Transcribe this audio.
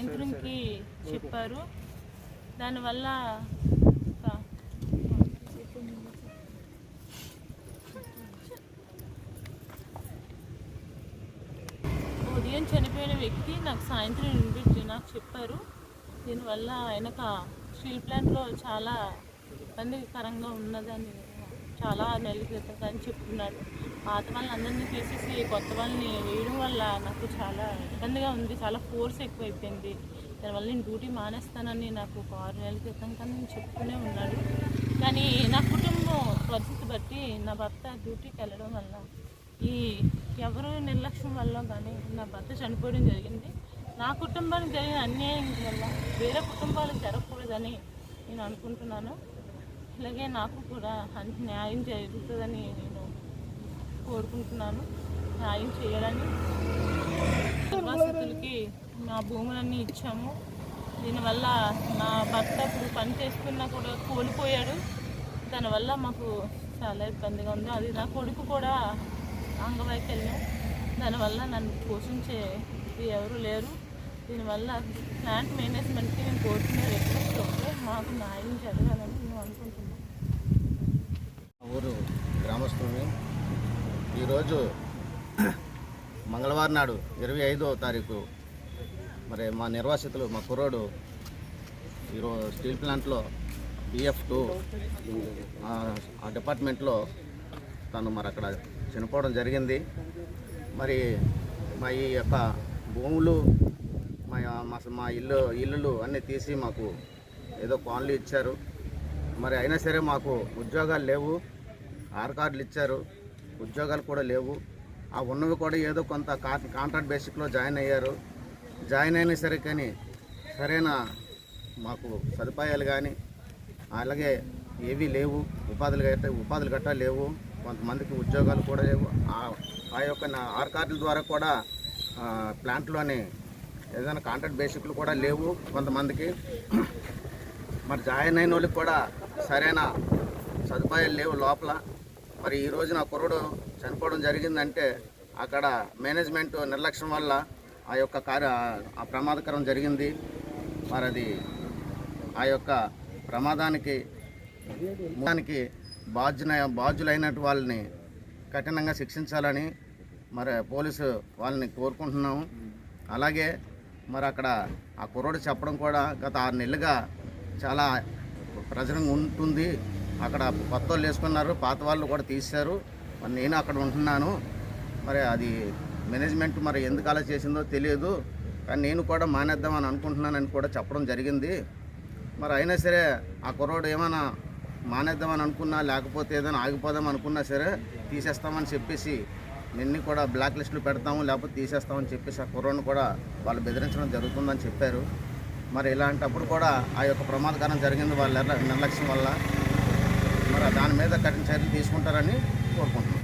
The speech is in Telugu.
సాయంత్రంకి చెప్పారు. దానివల్ల ఉదయం చనిపోయిన వ్యక్తి నాకు సాయంత్రం నాకు చెప్పారు. దీనివల్ల ఆయనక స్టీల్ ప్లాంట్లో చాలా ఇబ్బందికరంగా ఉన్నదని చాలా నెలల క్రితం కానీ చెప్తున్నాడు. పాత వాళ్ళందరినీ తీసేసి కొత్త వాళ్ళని వేయడం వల్ల నాకు చాలా ఇబ్బందిగా ఉంది. చాలా ఫోర్స్ ఎక్కువైపోయింది. దానివల్ల నేను డ్యూటీ మానేస్తానని నాకు ఒక 6 నెలల క్రితం కానీ నేను చెప్తూనే ఉన్నాడు. కానీ నా కుటుంబం పరిస్థితి బట్టి నా భర్త డ్యూటీకి వెళ్ళడం వల్ల ఎవరు నిర్లక్ష్యం వల్ల కానీ నా భర్త చనిపోవడం జరిగింది. నా కుటుంబానికి జరిగిన అన్యాయం వల్ల వేరే కుటుంబాలకు జరగకూడదని నేను అనుకుంటున్నాను. అలాగే నాకు కూడా న్యాయం జరుగుతుందని నేను కోరుకుంటున్నాను. న్యాయం చేయాలని నిర్వాసితులకి నా భూములన్నీ ఇచ్చాము. దీనివల్ల నా భర్త ఇప్పుడు పని చేసుకున్నా కూడా కోల్పోయాడు. దానివల్ల మాకు చాలా ఇబ్బందిగా ఉంది. అది నా కొడుకు కూడా అంగవైకల్యం. దానివల్ల నన్ను పోషించే ఎవరు లేరు. దీనివల్ల ప్లాంట్ మేనేజ్మెంట్కి నేను కోరుకునే రిక్వెస్ట్ ఉంటే మాకు న్యాయం జరగాలని నేను అనుకుంటున్నాను. ఊరు గ్రామస్తులని ఈరోజు మంగళవారం నాడు 25వ తారీఖు మరి మా నిర్వాసితులు మా కుర్రోడు ఈరోజు స్టీల్ ప్లాంట్లో BF2 ఆ డిపార్ట్మెంట్లో తను మరి అక్కడ చనిపోవడం జరిగింది. మరి మా ఈ యొక్క భూములు మా ఇల్లులు అన్నీ తీసి మాకు ఏదో కాలనీ ఇచ్చారు. మరి అయినా సరే మాకు ఉద్యోగాలు లేవు. ఆర్ కార్డులు ఇచ్చారు, ఉద్యోగాలు కూడా లేవు. ఆ ఉన్నవి కూడా ఏదో కొంత కాంట్రాక్ట్ బేసిక్లో జాయిన్ అయ్యారు. జాయిన్ అయినా సరే కానీ సరైన మాకు సదుపాయాలు కానీ అలాగే ఏవీ లేవు. ఉపాధులు గట్టా లేవు. కొంతమందికి ఉద్యోగాలు కూడా లేవు. ఆ యొక్క ఆర్ కార్డుల ద్వారా కూడా ప్లాంట్లోని ఏదైనా కాంట్రాక్ట్ బేసిక్లు కూడా లేవు కొంతమందికి. మరి జాయిన్ అయిన వాళ్ళకి కూడా సరైన సదుపాయాలు లేవు లోపల. మరి ఈరోజు నా కుర్రోడు చనిపోవడం జరిగిందంటే అక్కడ మేనేజ్మెంట్ నిర్లక్ష్యం వల్ల ఆ యొక్క ఆ ప్రమాదకరం జరిగింది. మరి అది ఆ యొక్క ప్రమాదానికి బాధ్యులైనట్టు వాళ్ళని కఠినంగా శిక్షించాలని మరి పోలీసు వాళ్ళని కోరుకుంటున్నాము. అలాగే మరి అక్కడ ఆ కుర్రోడు చెప్పడం కూడా గత 6 నెలలుగా చాలా ప్రజలంగా ఉంటుంది. అక్కడ కొత్త వాళ్ళు వేసుకున్నారు, పాత వాళ్ళు కూడా తీశారు. మరి నేను అక్కడ ఉంటున్నాను. మరి అది మేనేజ్మెంట్ మరి ఎందుకు అలా చేసిందో తెలియదు. కానీ నేను కూడా మానేద్దామని అనుకుంటున్నానని కూడా చెప్పడం జరిగింది. మరి అయినా సరే ఆ కుర్రోడు ఏమైనా మానేద్దామని అనుకున్నా లేకపోతే ఏదైనా ఆగిపోదాం అనుకున్నా సరే తీసేస్తామని చెప్పేసి నిన్ను కూడా బ్లాక్ లిస్టులు పెడతాము లేకపోతే తీసేస్తామని చెప్పేసి ఆ కుర్రోడ్ని కూడా వాళ్ళు బెదిరించడం జరుగుతుందని చెప్పారు. మరి ఇలాంటప్పుడు కూడా ఆ యొక్క ప్రమాదకరం జరిగింది వాళ్ళ నిర్లక్ష్యం వల్ల. మరి దాని మీద కఠిన చర్యలు తీసుకుంటారని కోరుకుంటున్నాం.